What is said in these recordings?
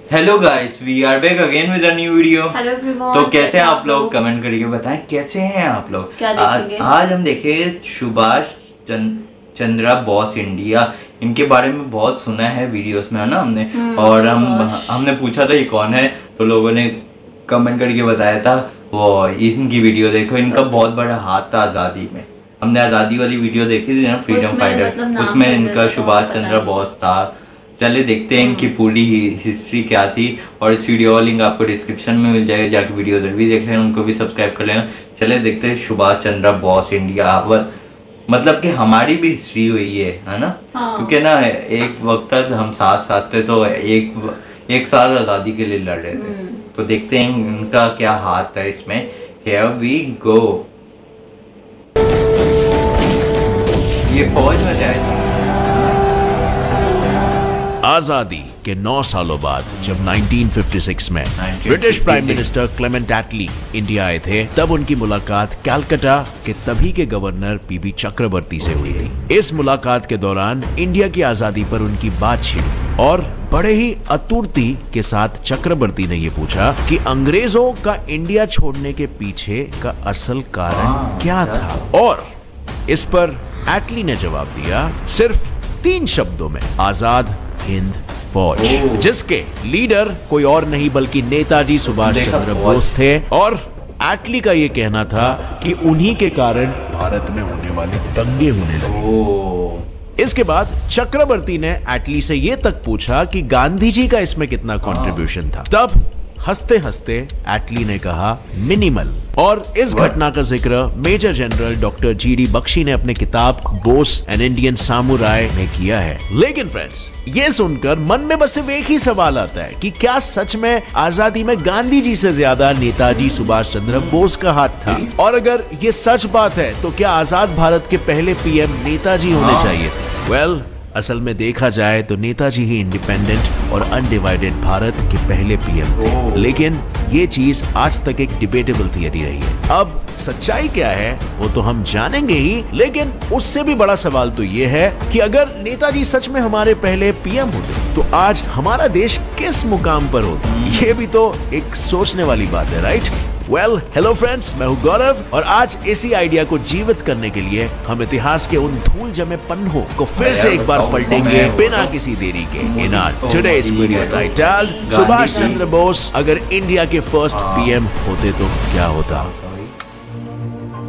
Hello guys, we are back again with a new video. Hello everyone. तो कैसे हैं आप लोग? कमेंट करके बताएं कैसे हैं आप लोग। आज हम देखेंगे सुभाष चंद्र बोस इंडिया। इनके बारे में बहुत सुना है वीडियोस में, है ना हमने। और हमने पूछा था ये कौन है, तो लोगों ने कमेंट करके बताया था वो इनकी वीडियो देखो, इनका बहुत बड़ा हाथ था आज़ादी में। हमने आज़ादी वाली वीडियो देखी थी ना, फ्रीडम फाइटर, उसमें इनका सुभाष चंद्र बोस था। चलिए देखते हैं इनकी पूरी हिस्ट्री क्या थी, और इस वीडियो का लिंक आपको डिस्क्रिप्शन में मिल जाएगा, जाके वीडियो उधर भी देख लेना, उनको भी सब्सक्राइब कर लेना। चलिए देखते हैं सुभाष चंद्र बोस इंडिया। मतलब कि हमारी भी हिस्ट्री हुई है ना। हाँ। क्योंकि ना एक वक्त तक हम साथ थे, तो एक साथ आज़ादी के लिए लड़ रहे थे। तो देखते हैं इनका क्या हाथ है इसमें। Here we go। ये फौज में जाए। आजादी के 9 सालों बाद जब 1956 में ब्रिटिश प्राइम मिनिस्टर क्लेमेंट एटली इंडिया आए थे, तब उनकी मुलाकात कलकत्ता के तभी के गवर्नर पीबी चक्रवर्ती से हुई थी। इस मुलाकात के दौरान इंडिया की आजादी पर उनकी बात छिड़ी और बड़े ही आतुरता के साथ चक्रवर्ती ने ये पूछा कि अंग्रेजों का इंडिया छोड़ने के पीछे का असल कारण क्या था। और इस पर एटली ने जवाब दिया सिर्फ 3 शब्दों में, आजाद हिंद फौज, जिसके लीडर कोई और नहीं बल्कि नेताजी सुभाष चंद्र बोस थे। और एटली का ये कहना था कि उन्हीं के कारण भारत में होने वाले दंगे होने लगे। इसके बाद चक्रवर्ती ने एटली से ये तक पूछा कि गांधी जी का इसमें कितना कंट्रीब्यूशन था। तब हंसते हंसते एटली ने कहा मिनिमल। और इस घटना का जिक्र major general doctor GD Bakhshi ने अपने किताब बोस एन इंडियन सामुराई में किया है। लेकिन फ्रेंड्स, ये सुनकर मन में बस सिर्फ एक ही सवाल आता है कि क्या सच में आजादी में गांधी जी से ज्यादा नेताजी सुभाष चंद्र बोस का हाथ था? और अगर ये सच बात है तो क्या आजाद भारत के पहले पीएम नेताजी होने चाहिए थे? वेल, असल में देखा जाए तो नेताजी ही इंडिपेंडेंट और अनडिवाइडेड भारत के पहले पीएम थे। लेकिन ये चीज आज तक एक डिबेटेबल थियरी रही है। अब सच्चाई क्या है वो तो हम जानेंगे ही, लेकिन उससे भी बड़ा सवाल तो ये है कि अगर नेताजी सच में हमारे पहले पीएम होते तो आज हमारा देश किस मुकाम पर होता? ये भी तो एक सोचने वाली बात है, राइट? वेल, हेलो फ्रेंड्स, मैं हूं गौरव, और आज इसी आइडिया को जीवित करने के लिए हम इतिहास के उन धूल जमे पन्नों को फिर से एक बार पलटेंगे बिना किसी देरी के। In our today's video titled Subhash Chandra Bose अगर इंडिया के फर्स्ट पीएम होते तो क्या होता।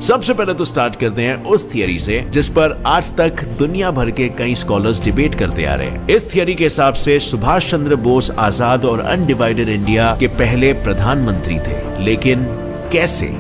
सबसे पहले तो स्टार्ट करते हैं उस थियरी से जिस पर आज तक दुनिया भर के कई स्कॉलर्स डिबेट करते आ रहे हैं। इस थियरी के हिसाब से सुभाष चंद्र बोस आजाद और अनडिवाइडेड इंडिया के पहले प्रधानमंत्री थे। लेकिन कैसे?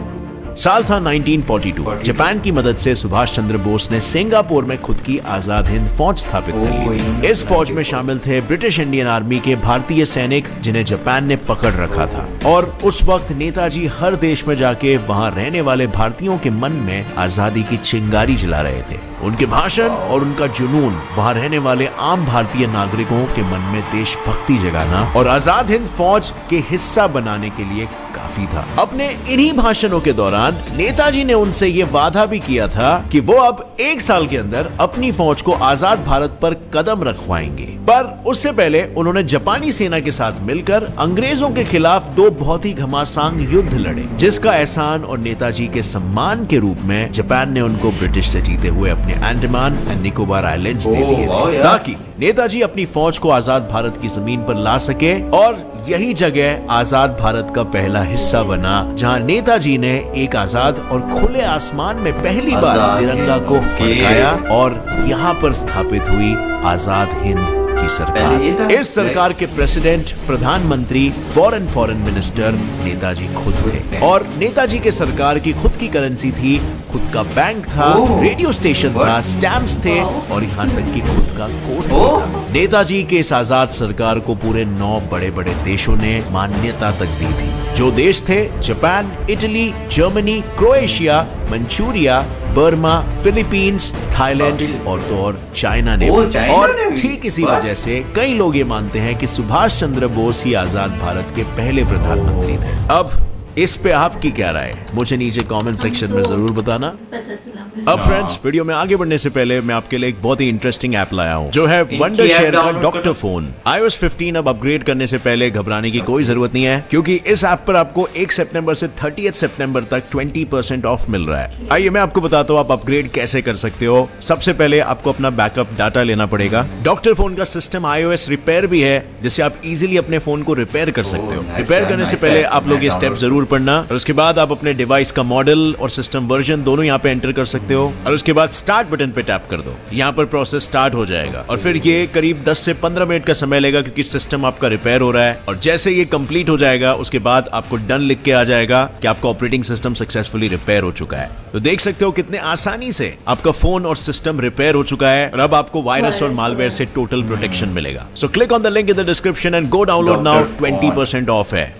साल था 1942। जापान की मदद से सुभाष चंद्र बोस ने सिंगापुर में खुद की आजाद हिंद फौज स्थापित कर ली थी। इस फौज में शामिल थे ब्रिटिश इंडियन आर्मी के भारतीय सैनिक जिन्हें जापान ने पकड़ रखा था। और उस वक्त नेताजी हर देश में जाके वहां रहने वाले भारतीयों के मन में आजादी की चिंगारी जला रहे थे। उनके भाषण और उनका जुनून वहां रहने वाले आम भारतीय नागरिकों के मन में देशभक्ति जगाना और आजाद हिंद फौज के हिस्सा बनाने के लिए काफी था। अपने इन्हीं भाषणों के दौरान नेताजी ने उनसे ये वादा भी किया था कि वो अब 1 साल के अंदर अपनी फौज को आजाद भारत पर कदम रखवाएंगे। पर उससे पहले उन्होंने जापानी सेना के साथ मिलकर अंग्रेजों के खिलाफ 2 बहुत ही घमासान युद्ध लड़े, जिसका एहसान और नेताजी के सम्मान के रूप में जापान ने उनको ब्रिटिश से जीते हुए अपने अंडमान एंड निकोबार आइलैंड्स दे दिए थे, ताकि नेताजी अपनी फौज को आजाद भारत की जमीन पर ला सके। और यही जगह आजाद भारत का पहला हिस्सा बना, जहां नेताजी ने एक आजाद और खुले आसमान में पहली बार तिरंगा को फड़काया और यहां पर स्थापित हुई आजाद हिंद की सरकार। इस सरकार के प्रेसिडेंट, प्रधानमंत्री, फॉरेन मिनिस्टर नेताजी खुद थे। और नेताजी के सरकार की खुद की करेंसी थी, खुद का बैंक था, रेडियो स्टेशन था, स्टैम्प्स थे और यहाँ तक कि खुद का कोर्ट था। नेताजी के इस आजाद सरकार को पूरे 9 बड़े बड़े देशों ने मान्यता तक दी थी। जो देश थे Japan, Italy, Germany, Croatia, Manchuria, Burma, Philippines, Thailand और तो और चाइना ने भी। और ठीक इसी वजह से कई लोग ये मानते हैं कि सुभाष चंद्र बोस ही आजाद भारत के पहले प्रधानमंत्री थे। अब इस पे आपकी क्या राय है मुझे नीचे कमेंट सेक्शन में जरूर बताना। अब फ्रेंड्स, वीडियो में आगे बढ़ने से पहले मैं आपके लिए एक बहुत ही इंटरेस्टिंग ऐप लाया हूँ जो है वंडर शेयर का डॉक्टर फोन। iOS 15 अब अपग्रेड करने से पहले घबराने की कोई जरूरत नहीं है, क्योंकि इस ऐप पर आपको 1 सितंबर से 30 सितंबर तक 20% ऑफ मिल रहा है। आइए मैं आपको बताता हूँ आप अपग्रेड कैसे कर सकते हो। सबसे पहले आपको अपना बैकअप डाटा लेना पड़ेगा। डॉक्टर फोन का सिस्टम iOS रिपेयर भी है, जिससे आप इजीली अपने फोन को रिपेयर कर सकते हो। रिपेयर करने से पहले आप लोग ये स्टेप जरूर पढ़ना, और उसके बाद आप अपने डिवाइस का मॉडल और सिस्टम वर्जन दोनों यहाँ पे एंटर कर सकते हो, और उसके बाद स्टार्ट बटन पे टैप कर दो। यहाँ पर प्रोसेस स्टार्ट हो जाएगा, और फिर ये करीब 10 से 15 मिनट का समय लेगा, क्योंकि सिस्टम आपका रिपेयर हो रहा है। और जैसे ये कंप्लीट हो जाएगा उसके बाद आपको डन लिख के आ जाएगा कि आपका ऑपरेटिंग सिस्टम सक्सेसफुली रिपेयर हो चुका है। तो देख सकते हो कितने आसानी से आपका फोन और सिस्टम रिपेयर हो चुका है, और अब आपको वायरस और मालवेयर से टोटल प्रोटेक्शन मिलेगा। So click on the link in the description and go download now, 20% off है।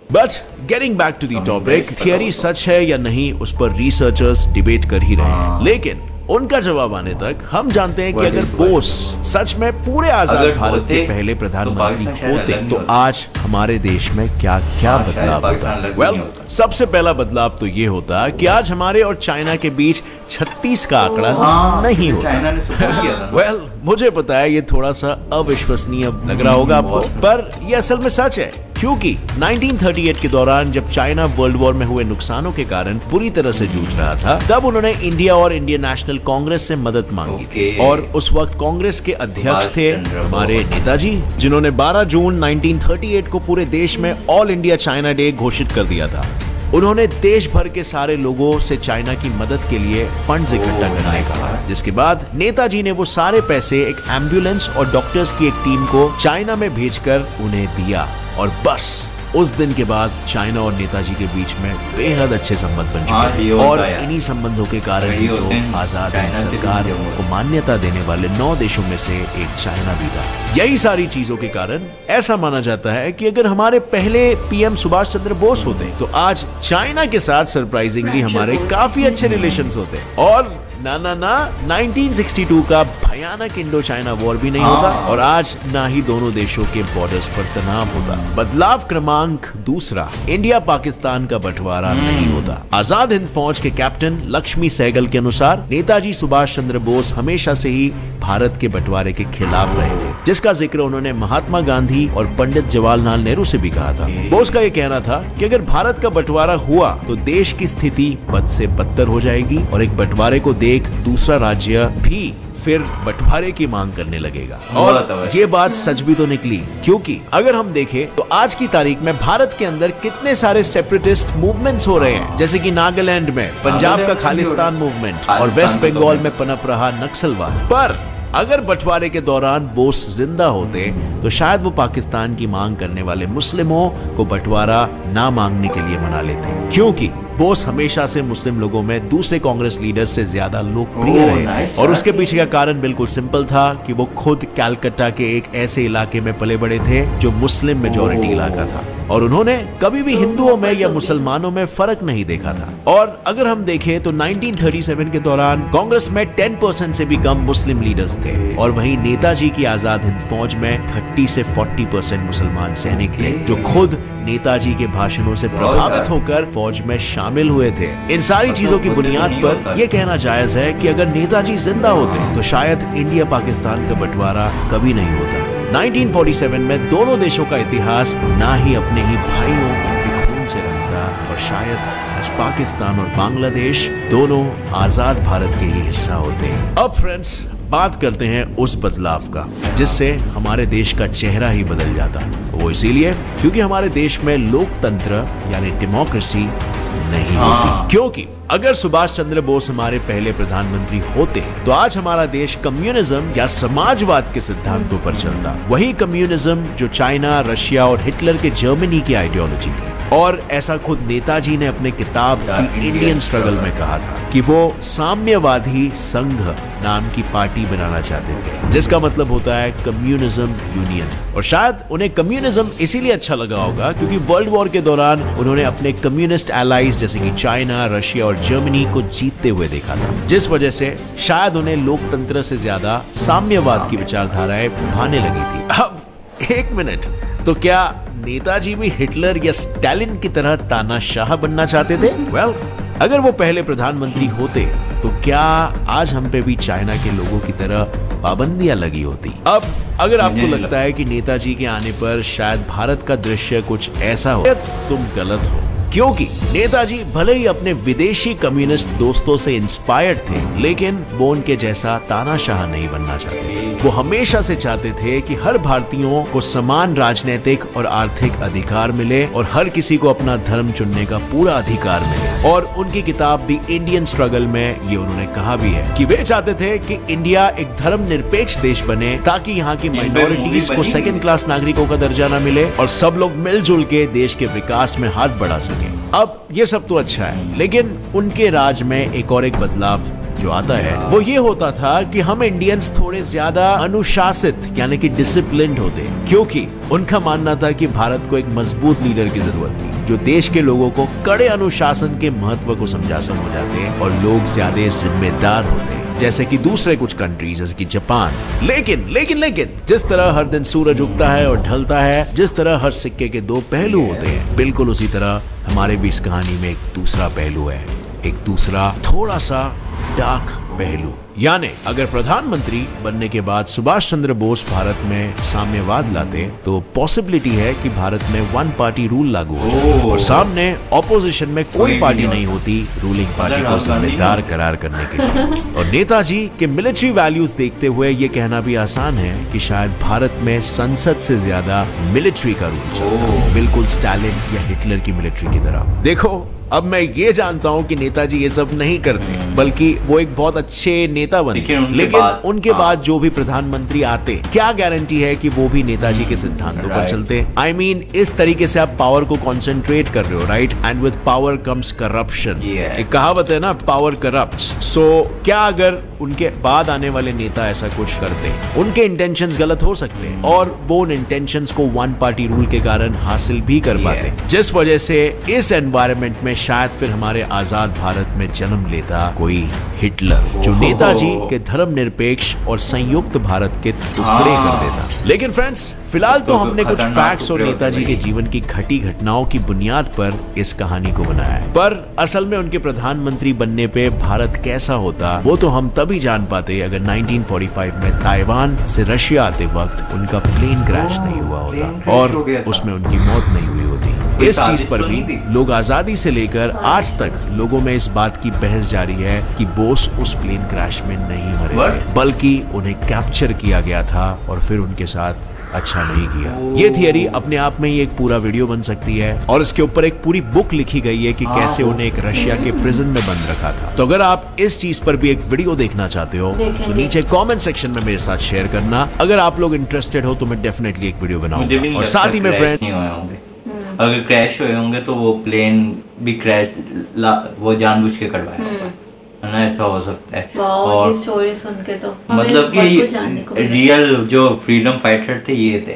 But getting back to the topic, theory सच है या नहीं उस पर रिसर्चर्स डिबेट कर ही रहे हैं, लेकिन उनका जवाब आने तक हम जानते हैं कि अगर बोस सच में पूरे आजाद भारत के पहले प्रधानमंत्री होते तो आज हमारे देश में क्या क्या बदलाव होता। वेल, सबसे पहला बदलाव तो ये होता कि आज हमारे और चाइना के बीच 36 का आंकड़ा नहीं होता। वेल, मुझे पता है ये थोड़ा सा अविश्वसनीय लग रहा होगा आपको, पर ये असल में सच है, क्योंकि 1938 के दौरान जब चाइना वर्ल्ड वॉर में हुए नुकसानों के कारण बुरी तरह से जूझ रहा था, तब उन्होंने इंडिया और इंडियन नेशनल कांग्रेस से मदद मांगी थी। और उस वक्त कांग्रेस के अध्यक्ष थे हमारे नेताजी, जिन्होंने 12 जून 1938 को पूरे देश में ऑल इंडिया चाइना डे घोषित कर दिया था। उन्होंने देश भर के सारे लोगों से चाइना की मदद के लिए फंड्स इकट्ठा करने का कहा, जिसके बाद नेताजी ने वो सारे पैसे एक एम्बुलेंस और डॉक्टर्स की एक टीम को चाइना में भेजकर उन्हें दिया। और बस उस दिन के बाद चाइना और नेताजी के बीच में बेहद अच्छे संबंध बन चुके हैं, और इन्हीं संबंधों के कारण ही तो आजाद हिंद सरकार को मान्यता देने वाले 9 देशों में से एक चाइना भी था। यही सारी चीजों के कारण ऐसा माना जाता है कि अगर हमारे पहले पीएम सुभाष चंद्र बोस होते तो आज चाइना के साथ सरप्राइजिंगली हमारे काफी अच्छे रिलेशंस होते, और ना 1962 का भयानक इंडो चाइना वॉर भी नहीं होता, और आज ना ही दोनों देशों के बॉर्डर्स पर तनाव होता। बदलाव क्रमांक दूसरा, इंडिया पाकिस्तान का बंटवारा नहीं होता। आजाद हिंद फौज के कैप्टन लक्ष्मी सहगल के अनुसार नेताजी सुभाष चंद्र बोस हमेशा से ही भारत के बंटवारे के खिलाफ रहे थे, जिसका जिक्र उन्होंने महात्मा गांधी और पंडित जवाहरलाल नेहरू से भी कहा था। बोस का यह कहना था कि अगर भारत का बंटवारा हुआ तो देश की स्थिति बद से बदतर हो जाएगी, और एक बंटवारे को देख दूसरा राज्य भी फिर बंटवारे की मांग करने लगेगा। और ये बात सच भी तो निकली, क्योंकि अगर हम देखें तो आज की तारीख में भारत के अंदर कितने सारे सेपरेटिस्ट मूवमेंट्स हो रहे हैं, जैसे कि नागालैंड में पंजाब का खालिस्तान मूवमेंट, और वेस्ट बंगाल में पनप रहा नक्सलवाद। पर अगर बंटवारे के दौरान बोस जिंदा होते तो शायद वो पाकिस्तान की मांग करने वाले मुस्लिमों को बंटवारा ना मांगने के लिए मना लेते, क्योंकि बोस हमेशा से मुस्लिम लोगों में दूसरे कांग्रेस लीडर्स से ज्यादा लोकप्रिय रहे थे। और उसके पीछे का कारण बिल्कुल सिंपल था कि वो खुद कलकत्ता के एक ऐसे इलाके में पले बड़े थे जो मुस्लिम मेजॉरिटी इलाका था, और उन्होंने कभी भी हिंदुओं में या मुसलमानों में फर्क नहीं देखा था। और अगर हम देखें तो 1937 के दौरान कांग्रेस में 10% से भी कम मुस्लिम लीडर्स थे, और वहीं नेताजी की आजाद हिंद फौज में 30 से 40% मुसलमान सैनिक थे, जो खुद नेताजी के भाषणों से प्रभावित होकर फौज में शामिल हुए थे। इन सारी चीजों की बुनियाद पर यह कहना जायज है कि अगर नेताजी जिंदा होते तो शायद इंडिया पाकिस्तान का बंटवारा कभी नहीं होता। 1947 में दोनों देशों का इतिहास ना ही अपने ही भाइयों के खून से रंगता, और शायद आज पाकिस्तान और बांग्लादेश दोनों आजाद भारत के ही हिस्सा होते। अब फ्रेंड्स, बात करते हैं उस बदलाव का जिससे हमारे देश का चेहरा ही बदल जाता। वो इसीलिए क्योंकि हमारे देश में लोकतंत्र यानी डेमोक्रेसी नहीं होती। क्योंकि अगर सुभाष चंद्र बोस हमारे पहले प्रधानमंत्री होते तो आज हमारा देश कम्युनिज्म या समाजवाद के सिद्धांतों पर चलता। वही कम्युनिज्म जो चाइना, रशिया और हिटलर के जर्मनी की आइडियोलॉजी थी। और ऐसा खुद नेताजी ने अपने किताब द इंडियन स्ट्रगल में कहा था कि वो साम्यवादी संघ नाम की पार्टी बनाना चाहते थे, जिसका मतलब होता है कम्युनिज्म यूनियन। और शायद उन्हें कम्युनिज्म इसीलिए अच्छा लगा होगा क्योंकि वर्ल्ड वॉर के दौरान उन्होंने अपने कम्युनिस्ट एलाइज जैसे कि चाइना, रशिया और जर्मनी को जीतते हुए देखा था, जिस वजह से शायद उन्हें लोकतंत्र से ज्यादा साम्यवाद की विचारधाराएं भाने लगी थी। अब एक मिनट, तो क्या नेताजी भी हिटलर या स्टालिन की तरह तानाशाह बनना चाहते थे? वेल, अगर वो पहले प्रधानमंत्री होते तो क्या आज हम पे भी चाइना के लोगों की तरह पाबंदियां लगी होती? अब अगर आपको लगता है कि नेताजी के आने पर शायद भारत का दृश्य कुछ ऐसा हो, तुम गलत हो, क्योंकि नेताजी भले ही अपने विदेशी कम्युनिस्ट दोस्तों से इंस्पायर्ड थे, लेकिन वो उनके जैसा तानाशाह नहीं बनना चाहते। वो हमेशा से चाहते थे कि हर भारतीयों को समान राजनीतिक और आर्थिक अधिकार मिले और हर किसी को अपना धर्म चुनने का पूरा अधिकार मिले। और उनकी किताब द इंडियन स्ट्रगल में ये उन्होंने कहा भी है कि वे चाहते थे कि इंडिया एक धर्म निरपेक्ष देश बने, ताकि यहाँ की माइनॉरिटीज को सेकंड क्लास नागरिकों का दर्जा न मिले और सब लोग मिलजुल के देश के विकास में हाथ बढ़ा सके। अब ये सब तो अच्छा है, लेकिन उनके राज में एक और एक बदलाव जो आता है वो ये होता था कि हम इंडियंस थोड़े ज्यादा अनुशासित यानी कि डिसिप्लिन्ड होते, क्योंकि उनका मानना था कि भारत को एक मजबूत लीडर की जरूरत थी जो देश के लोगों को कड़े अनुशासन के महत्व को समझाते और लोग ज्यादा जिम्मेदार होते जैसे कि दूसरे कुछ कंट्रीज जैसे कि जापान। लेकिन जिस तरह हर दिन सूरज उगता है और ढलता है, जिस तरह हर सिक्के के दो पहलू होते हैं, बिल्कुल उसी तरह हमारे भी इस कहानी में एक दूसरा पहलू है, एक दूसरा थोड़ा सा डार्क पहलू। यानी अगर प्रधानमंत्री बनने के बाद सुभाष चंद्र बोस भारत में साम्यवाद लाते तो पॉसिबिलिटी है कि भारत में वन पार्टी रूल लागू हो और सामने ऑपोजिशन में कोई पार्टी नहीं होती रूलिंग पार्टी को जिम्मेदार करार करने के लिए। और नेताजी के मिलिट्री वैल्यूज देखते हुए ये कहना भी आसान है कि शायद भारत में संसद से ज्यादा मिलिट्री का रूल चलता, बिल्कुल स्टालिन या हिटलर की मिलिट्री की तरह। देखो, अब मैं ये जानता हूँ कि नेताजी ये सब नहीं करते, बल्कि वो एक बहुत अच्छे नेता बने, लेकिन उनके बाद जो भी प्रधानमंत्री आते, क्या गारंटी है कि वो भी नेताजी के सिद्धांतों पर चलते? I mean, इस तरीके से आप पावर को कंसंट्रेट कर रहे हो, right? And with power comes corruption. एक कहावत है ना, पावर करप्ट्स। सो क्या अगर उनके बाद आने वाले नेता ऐसा कुछ करते, उनके इंटेंशंस गलत हो सकते हैं और वो उन इंटेंशंस को वन पार्टी रूल के कारण हासिल भी कर पाते, जिस वजह से इस एनवायरनमेंट में शायद फिर हमारे आजाद भारत में जन्म लेता कोई हिटलर, जो नेताजी के धर्मनिरपेक्ष और संयुक्त भारत के टुकड़े कर देता। लेकिन फ्रेंड्स, फिलहाल तो हमने कुछ फैक्ट्स और नेताजी के जीवन की घटी घटनाओं की बुनियाद पर इस कहानी को बनाया है, पर असल में उनके प्रधानमंत्री बनने पे भारत कैसा होता वो तो हम तभी जान पाते अगर 1945 में ताइवान से रशिया आते वक्त उनका प्लेन क्रैश नहीं हुआ होता और उसमें उनकी मौत नहीं हुई होती। इस चीज पर भी लोग आजादी से लेकर आज तक लोगों में इस बात की बहस जारी है कि बोस उस प्लेन क्रैश में नहीं मरे थे, बल्कि उन्हें कैप्चर किया गया था और फिर उनके साथ अच्छा नहीं किया। ये थियरी अपने आप में ही एक पूरा वीडियो बन सकती है और इसके ऊपर एक पूरी बुक लिखी गई है कि कैसे उन्हें एक रशिया के प्रिजन में बंद रखा था। तो अगर आप इस चीज पर भी एक वीडियो देखना चाहते हो तो नीचे कमेंट सेक्शन में मेरे साथ शेयर करना। अगर आप लोग इंटरेस्टेड हो तो मैं डेफिनेटली एक वीडियो बनाऊंगा। और साथ ही में फ्रेंड, अगर क्रैश हुए होंगे तो वो प्लेन भी क्रैश वो जानबूझ के करवाया है ना, ऐसा हो सकता है। और ये स्टोरी सुन के तो मतलब कि रियल जो फ्रीडम फाइटर थे ये थे,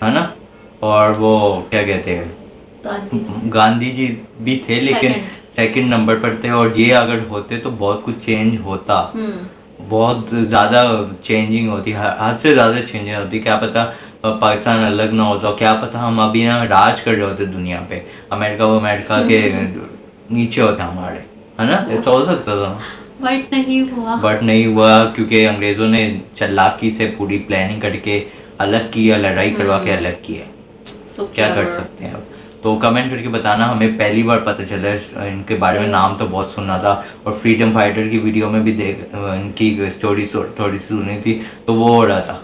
है ना। और वो क्या कहते हैं, गांधी जी भी थे, लेकिन सेकंड नंबर पर थे। और ये अगर होते तो बहुत कुछ चेंज होता, बहुत ज़्यादा चेंजिंग होती, हद से ज़्यादा चेंजिंग होती। क्या पता पाकिस्तान अलग ना होता, क्या पता हम अभी ना राज कर रहे होते दुनिया पे, अमेरिका के नीचे होता हमारे, है ना। ऐसा हो सकता था, बट नहीं हुआ क्योंकि अंग्रेज़ों ने चालाकी से पूरी प्लानिंग करके अलग किया, लड़ाई करवा के अलग किया। क्या कर सकते हैं अब। तो कमेंट करके बताना, हमें पहली बार पता चला, इनके बारे में नाम तो बहुत सुना था और फ्रीडम फाइटर की वीडियो में भी इनकी स्टोरी थोड़ी सी सुनी थी, तो वो हो रहा था,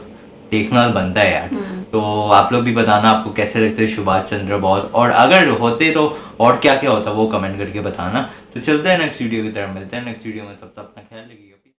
देखना बनता है यार। तो आप लोग भी बताना आपको कैसे लगते हैं सुभाष चंद्र बोस, और अगर होते तो और क्या क्या होता वो कमेंट करके बताना। तो चलते हैं नेक्स्ट वीडियो की तरफ, मिलते हैं नेक्स्ट वीडियो में, तब तक अपना ख्याल रखिएगा।